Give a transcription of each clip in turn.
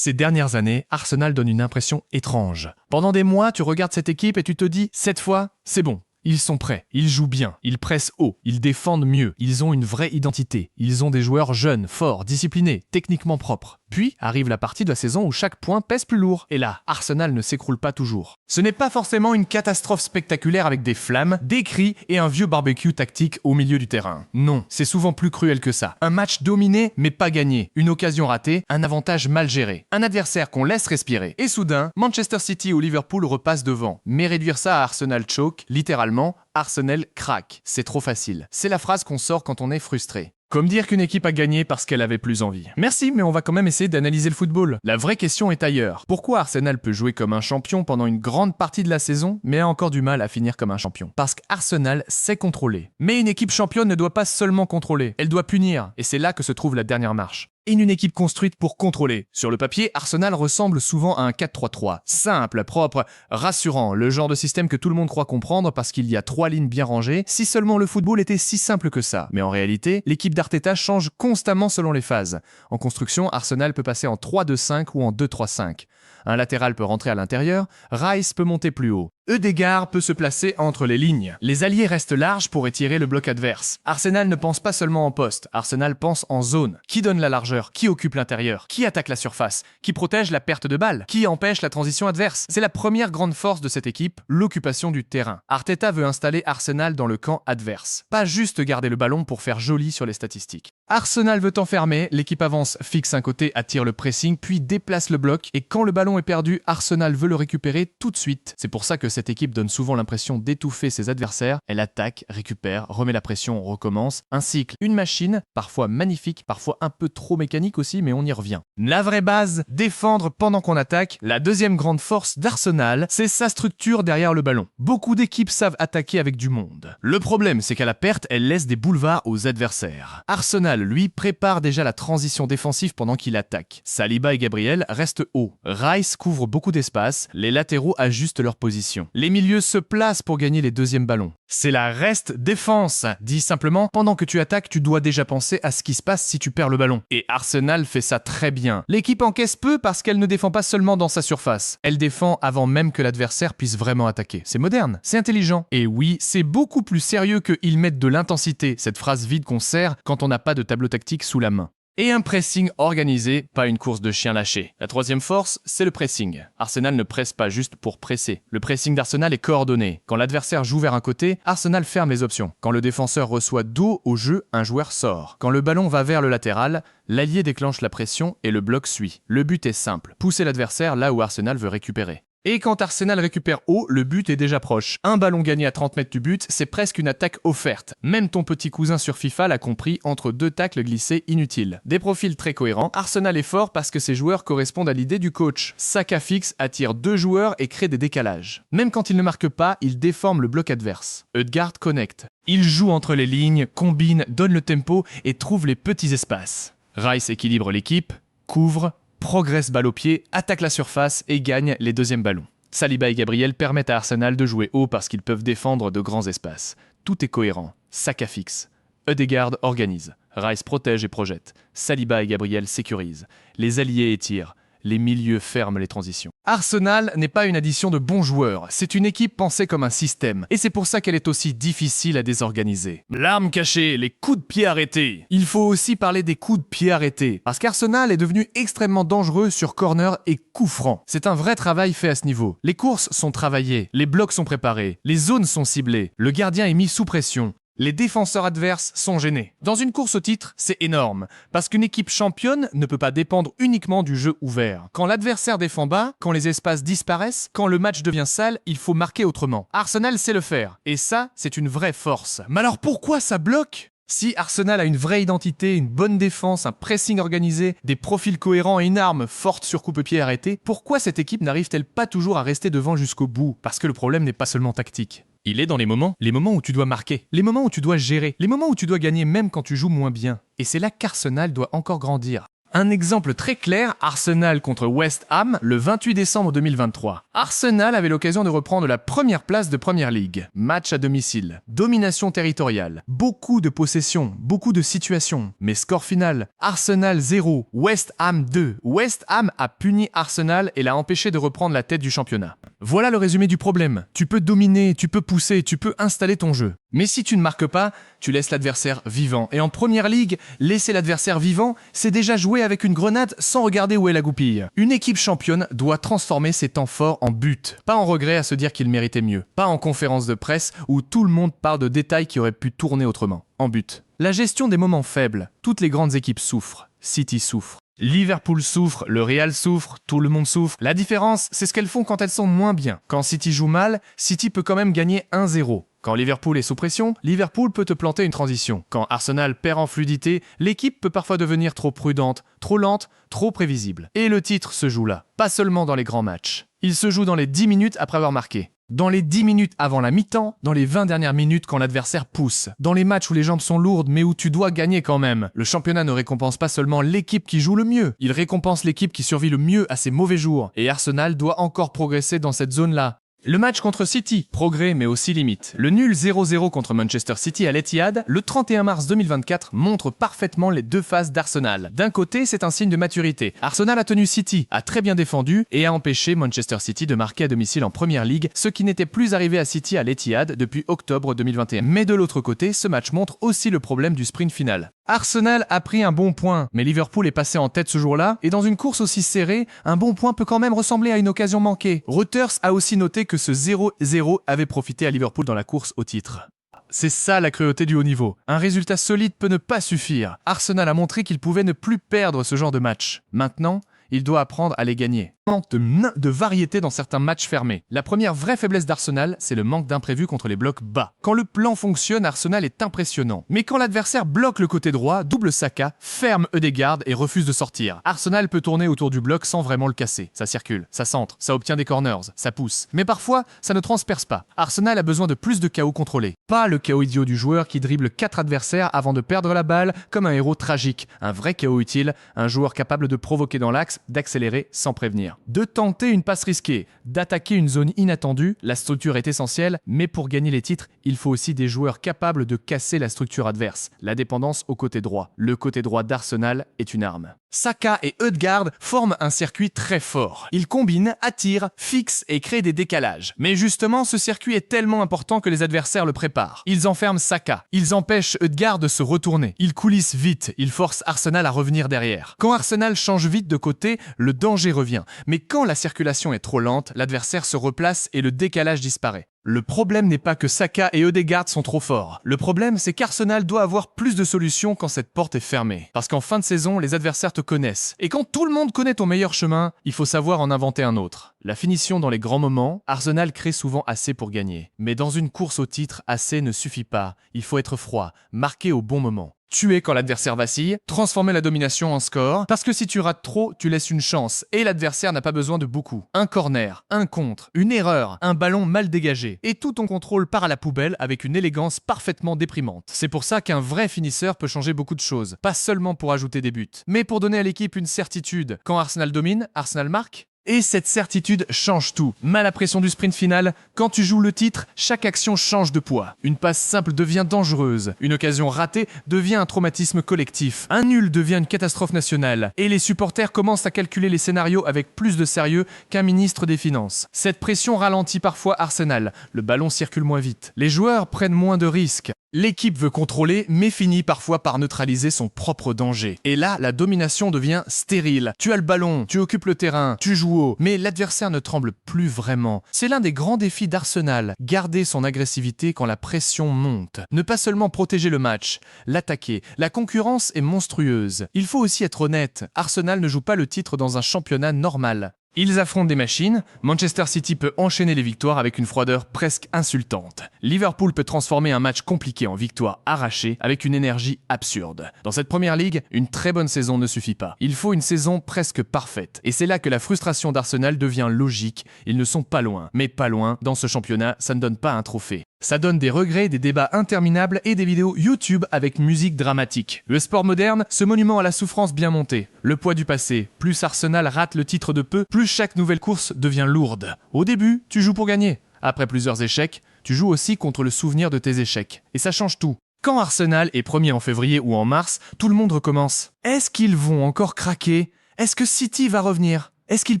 Ces dernières années, Arsenal donne une impression étrange. Pendant des mois, tu regardes cette équipe et tu te dis, cette fois, c'est bon. Ils sont prêts, ils jouent bien, ils pressent haut, ils défendent mieux, ils ont une vraie identité, ils ont des joueurs jeunes, forts, disciplinés, techniquement propres. Puis arrive la partie de la saison où chaque point pèse plus lourd. Et là, Arsenal ne s'écroule pas toujours. Ce n'est pas forcément une catastrophe spectaculaire avec des flammes, des cris et un vieux barbecue tactique au milieu du terrain. Non, c'est souvent plus cruel que ça. Un match dominé mais pas gagné, une occasion ratée, un avantage mal géré, un adversaire qu'on laisse respirer. Et soudain, Manchester City ou Liverpool repassent devant. Mais réduire ça à Arsenal choke, littéralement, Arsenal craque. C'est trop facile. C'est la phrase qu'on sort quand on est frustré. Comme dire qu'une équipe a gagné parce qu'elle avait plus envie. Merci, mais on va quand même essayer d'analyser le football. La vraie question est ailleurs. Pourquoi Arsenal peut jouer comme un champion pendant une grande partie de la saison, mais a encore du mal à finir comme un champion? Parce qu'Arsenal sait contrôler. Mais une équipe championne ne doit pas seulement contrôler, elle doit punir. Et c'est là que se trouve la dernière marche. Une équipe construite pour contrôler. Sur le papier, Arsenal ressemble souvent à un 4-3-3. Simple, propre, rassurant, le genre de système que tout le monde croit comprendre parce qu'il y a 3 lignes bien rangées, si seulement le football était si simple que ça. Mais en réalité, l'équipe d'Arteta change constamment selon les phases. En construction, Arsenal peut passer en 3-2-5 ou en 2-3-5. Un latéral peut rentrer à l'intérieur, Rice peut monter plus haut. Ødegaard peut se placer entre les lignes. Les alliés restent larges pour étirer le bloc adverse. Arsenal ne pense pas seulement en poste, Arsenal pense en zone. Qui donne la largeur? Qui occupe l'intérieur? Qui attaque la surface? Qui protège la perte de balle? Qui empêche la transition adverse? C'est la première grande force de cette équipe, l'occupation du terrain. Arteta veut installer Arsenal dans le camp adverse. Pas juste garder le ballon pour faire joli sur les statistiques. Arsenal veut enfermer, l'équipe avance, fixe un côté, attire le pressing, puis déplace le bloc, et quand le ballon est perdu, Arsenal veut le récupérer tout de suite. C'est pour ça que cette équipe donne souvent l'impression d'étouffer ses adversaires. Elle attaque, récupère, remet la pression, recommence. Un cycle, une machine, parfois magnifique, parfois un peu trop mécanique aussi, mais on y revient. La vraie base, défendre pendant qu'on attaque. La deuxième grande force d'Arsenal, c'est sa structure derrière le ballon. Beaucoup d'équipes savent attaquer avec du monde. Le problème, c'est qu'à la perte, elle laisse des boulevards aux adversaires. Arsenal, lui, prépare déjà la transition défensive pendant qu'il attaque. Saliba et Gabriel restent hauts. Rice couvre beaucoup d'espace, les latéraux ajustent leur position. Les milieux se placent pour gagner les deuxièmes ballons. C'est la reste défense. Dit simplement, pendant que tu attaques, tu dois déjà penser à ce qui se passe si tu perds le ballon. Et Arsenal fait ça très bien. L'équipe encaisse peu parce qu'elle ne défend pas seulement dans sa surface. Elle défend avant même que l'adversaire puisse vraiment attaquer. C'est moderne, c'est intelligent. Et oui, c'est beaucoup plus sérieux que « ils mettent de l'intensité », cette phrase vide qu'on sert quand on n'a pas de tableau tactique sous la main. Et un pressing organisé, pas une course de chien lâché. La troisième force, c'est le pressing. Arsenal ne presse pas juste pour presser. Le pressing d'Arsenal est coordonné. Quand l'adversaire joue vers un côté, Arsenal ferme les options. Quand le défenseur reçoit dos au jeu, un joueur sort. Quand le ballon va vers le latéral, l'allié déclenche la pression et le bloc suit. Le but est simple, pousser l'adversaire là où Arsenal veut récupérer. Et quand Arsenal récupère haut, le but est déjà proche. Un ballon gagné à 30 mètres du but, c'est presque une attaque offerte. Même ton petit cousin sur FIFA l'a compris entre 2 tacles glissés inutiles. Des profils très cohérents, Arsenal est fort parce que ses joueurs correspondent à l'idée du coach. Saka fixe attire 2 joueurs et crée des décalages. Même quand il ne marque pas, il déforme le bloc adverse. Ødegaard connecte. Il joue entre les lignes, combine, donne le tempo et trouve les petits espaces. Rice équilibre l'équipe, couvre, progresse balle au pied, attaque la surface et gagne les deuxièmes ballons. Saliba et Gabriel permettent à Arsenal de jouer haut parce qu'ils peuvent défendre de grands espaces. Tout est cohérent. Saka fixe. Ødegaard organise. Rice protège et projette. Saliba et Gabriel sécurisent. Les alliés étirent. Les milieux ferment les transitions. Arsenal n'est pas une addition de bons joueurs, c'est une équipe pensée comme un système, et c'est pour ça qu'elle est aussi difficile à désorganiser. L'arme cachée, les coups de pied arrêtés. Il faut aussi parler des coups de pied arrêtés, parce qu'Arsenal est devenu extrêmement dangereux sur corner et coups francs. C'est un vrai travail fait à ce niveau. Les courses sont travaillées, les blocs sont préparés, les zones sont ciblées, le gardien est mis sous pression. Les défenseurs adverses sont gênés. Dans une course au titre, c'est énorme, parce qu'une équipe championne ne peut pas dépendre uniquement du jeu ouvert. Quand l'adversaire défend bas, quand les espaces disparaissent, quand le match devient sale, il faut marquer autrement. Arsenal sait le faire, et ça, c'est une vraie force. Mais alors pourquoi ça bloque ? Si Arsenal a une vraie identité, une bonne défense, un pressing organisé, des profils cohérents et une arme forte sur coupe-pied arrêté, pourquoi cette équipe n'arrive-t-elle pas toujours à rester devant jusqu'au bout? Parce que le problème n'est pas seulement tactique. Il est dans les moments où tu dois marquer, les moments où tu dois gérer, les moments où tu dois gagner même quand tu joues moins bien. Et c'est là qu'Arsenal doit encore grandir. Un exemple très clair, Arsenal contre West Ham le 28 décembre 2023. Arsenal avait l'occasion de reprendre la première place de Premier League. Match à domicile, domination territoriale, beaucoup de possession, beaucoup de situations. Mais score final, Arsenal 0, West Ham 2. West Ham a puni Arsenal et l'a empêché de reprendre la tête du championnat. Voilà le résumé du problème. Tu peux dominer, tu peux pousser, tu peux installer ton jeu. Mais si tu ne marques pas, tu laisses l'adversaire vivant. Et en Première Ligue, laisser l'adversaire vivant, c'est déjà jouer avec une grenade sans regarder où est la goupille. Une équipe championne doit transformer ses temps forts en buts. Pas en regret à se dire qu'il méritait mieux. Pas en conférence de presse où tout le monde parle de détails qui auraient pu tourner autrement. En but. La gestion des moments faibles. Toutes les grandes équipes souffrent. City souffre. Liverpool souffre, le Real souffre, tout le monde souffre. La différence, c'est ce qu'elles font quand elles sont moins bien. Quand City joue mal, City peut quand même gagner 1-0. Quand Liverpool est sous pression, Liverpool peut te planter une transition. Quand Arsenal perd en fluidité, l'équipe peut parfois devenir trop prudente, trop lente, trop prévisible. Et le titre se joue là, pas seulement dans les grands matchs. Il se joue dans les 10 minutes après avoir marqué. Dans les 10 minutes avant la mi-temps, dans les 20 dernières minutes quand l'adversaire pousse. Dans les matchs où les jambes sont lourdes mais où tu dois gagner quand même. Le championnat ne récompense pas seulement l'équipe qui joue le mieux, il récompense l'équipe qui survit le mieux à ses mauvais jours. Et Arsenal doit encore progresser dans cette zone-là. Le match contre City, progrès mais aussi limite. Le nul 0-0 contre Manchester City à l'Etihad, le 31 mars 2024, montre parfaitement les deux phases d'Arsenal. D'un côté, c'est un signe de maturité. Arsenal a tenu City, a très bien défendu et a empêché Manchester City de marquer à domicile en Première Ligue, ce qui n'était plus arrivé à City à l'Etihad depuis octobre 2021. Mais de l'autre côté, ce match montre aussi le problème du sprint final. Arsenal a pris un bon point, mais Liverpool est passé en tête ce jour-là, et dans une course aussi serrée, un bon point peut quand même ressembler à une occasion manquée. Reuters a aussi noté que ce 0-0 avait profité à Liverpool dans la course au titre. C'est ça la cruauté du haut niveau. Un résultat solide peut ne pas suffire. Arsenal a montré qu'il pouvait ne plus perdre ce genre de match. Maintenant, il doit apprendre à les gagner. Manque de variété dans certains matchs fermés. La première vraie faiblesse d'Arsenal, c'est le manque d'imprévu contre les blocs bas. Quand le plan fonctionne, Arsenal est impressionnant. Mais quand l'adversaire bloque le côté droit, double Saka, ferme Ødegaard et refuse de sortir. Arsenal peut tourner autour du bloc sans vraiment le casser. Ça circule, ça centre, ça obtient des corners, ça pousse. Mais parfois, ça ne transperce pas. Arsenal a besoin de plus de chaos contrôlé. Pas le chaos idiot du joueur qui dribble 4 adversaires avant de perdre la balle comme un héros tragique. Un vrai chaos utile, un joueur capable de provoquer dans l'axe, d'accélérer sans prévenir. De tenter une passe risquée, d'attaquer une zone inattendue, la structure est essentielle, mais pour gagner les titres, il faut aussi des joueurs capables de casser la structure adverse, la dépendance au côté droit. Le côté droit d'Arsenal est une arme. Saka et Ødegaard forment un circuit très fort. Ils combinent, attirent, fixent et créent des décalages. Mais justement, ce circuit est tellement important que les adversaires le préparent. Ils enferment Saka, ils empêchent Ødegaard de se retourner, ils coulissent vite, ils forcent Arsenal à revenir derrière. Quand Arsenal change vite de côté, le danger revient. Mais quand la circulation est trop lente, l'adversaire se replace et le décalage disparaît. Le problème n'est pas que Saka et Ødegaard sont trop forts. Le problème, c'est qu'Arsenal doit avoir plus de solutions quand cette porte est fermée. Parce qu'en fin de saison, les adversaires te connaissent. Et quand tout le monde connaît ton meilleur chemin, il faut savoir en inventer un autre. La finition dans les grands moments, Arsenal crée souvent assez pour gagner. Mais dans une course au titre, assez ne suffit pas. Il faut être froid, marquer au bon moment. Tuer quand l'adversaire vacille, transformer la domination en score, parce que si tu rates trop, tu laisses une chance, et l'adversaire n'a pas besoin de beaucoup. Un corner, un contre, une erreur, un ballon mal dégagé, et tout ton contrôle part à la poubelle avec une élégance parfaitement déprimante. C'est pour ça qu'un vrai finisseur peut changer beaucoup de choses, pas seulement pour ajouter des buts, mais pour donner à l'équipe une certitude. Quand Arsenal domine, Arsenal marque. Et cette certitude change tout. Mal à pression du sprint final, quand tu joues le titre, chaque action change de poids. Une passe simple devient dangereuse, une occasion ratée devient un traumatisme collectif, un nul devient une catastrophe nationale, et les supporters commencent à calculer les scénarios avec plus de sérieux qu'un ministre des Finances. Cette pression ralentit parfois Arsenal, le ballon circule moins vite, les joueurs prennent moins de risques. L'équipe veut contrôler, mais finit parfois par neutraliser son propre danger. Et là, la domination devient stérile. Tu as le ballon, tu occupes le terrain, tu joues haut, mais l'adversaire ne tremble plus vraiment. C'est l'un des grands défis d'Arsenal, garder son agressivité quand la pression monte. Ne pas seulement protéger le match, l'attaquer. La concurrence est monstrueuse. Il faut aussi être honnête, Arsenal ne joue pas le titre dans un championnat normal. Ils affrontent des machines, Manchester City peut enchaîner les victoires avec une froideur presque insultante. Liverpool peut transformer un match compliqué en victoire arrachée avec une énergie absurde. Dans cette première ligue, une très bonne saison ne suffit pas. Il faut une saison presque parfaite. Et c'est là que la frustration d'Arsenal devient logique. Ils ne sont pas loin. Mais pas loin, dans ce championnat, ça ne donne pas un trophée. Ça donne des regrets, des débats interminables et des vidéos YouTube avec musique dramatique. Le sport moderne, ce monument à la souffrance bien montée. Le poids du passé. Plus Arsenal rate le titre de peu, plus chaque nouvelle course devient lourde. Au début, tu joues pour gagner. Après plusieurs échecs, tu joues aussi contre le souvenir de tes échecs. Et ça change tout. Quand Arsenal est premier en février ou en mars, tout le monde recommence. Est-ce qu'ils vont encore craquer? Est-ce que City va revenir? Est-ce qu'ils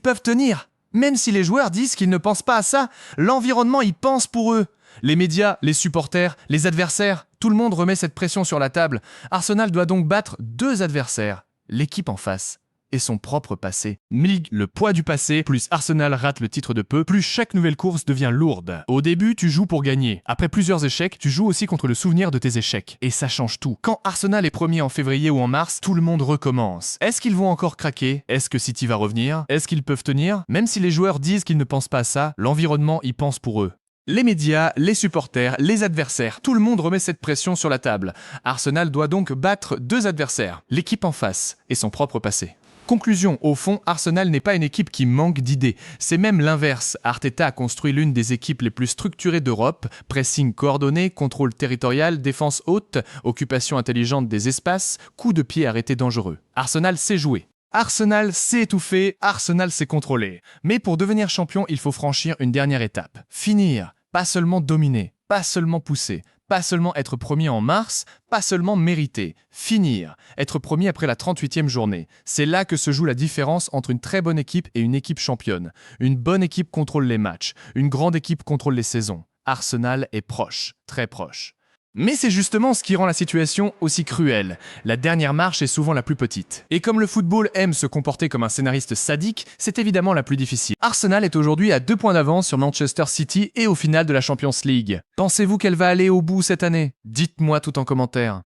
peuvent tenir? Même si les joueurs disent qu'ils ne pensent pas à ça, l'environnement y pense pour eux. Les médias, les supporters, les adversaires, tout le monde remet cette pression sur la table. Arsenal doit donc battre 2 adversaires, l'équipe en face et son propre passé. Le poids du passé, plus Arsenal rate le titre de peu, plus chaque nouvelle course devient lourde. Au début, tu joues pour gagner. Après plusieurs échecs, tu joues aussi contre le souvenir de tes échecs. Et ça change tout. Quand Arsenal est premier en février ou en mars, tout le monde recommence. Est-ce qu'ils vont encore craquer? Est-ce que City va revenir? Est-ce qu'ils peuvent tenir? Même si les joueurs disent qu'ils ne pensent pas à ça, l'environnement y pense pour eux. Les médias, les supporters, les adversaires, tout le monde remet cette pression sur la table. Arsenal doit donc battre 2 adversaires, l'équipe en face et son propre passé. Conclusion, au fond, Arsenal n'est pas une équipe qui manque d'idées. C'est même l'inverse. Arteta a construit l'une des équipes les plus structurées d'Europe. Pressing coordonné, contrôle territorial, défense haute, occupation intelligente des espaces, coup de pied arrêté dangereux. Arsenal sait jouer. Arsenal sait étouffer, Arsenal sait contrôler. Mais pour devenir champion, il faut franchir une dernière étape. Finir. Pas seulement dominer, pas seulement pousser, pas seulement être premier en mars, pas seulement mériter, finir, être premier après la 38e journée. C'est là que se joue la différence entre une très bonne équipe et une équipe championne. Une bonne équipe contrôle les matchs, une grande équipe contrôle les saisons. Arsenal est proche, très proche. Mais c'est justement ce qui rend la situation aussi cruelle. La dernière marche est souvent la plus petite. Et comme le football aime se comporter comme un scénariste sadique, c'est évidemment la plus difficile. Arsenal est aujourd'hui à 2 points d'avance sur Manchester City et au final de la Champions League. Pensez-vous qu'elle va aller au bout cette année? Dites-moi tout en commentaire.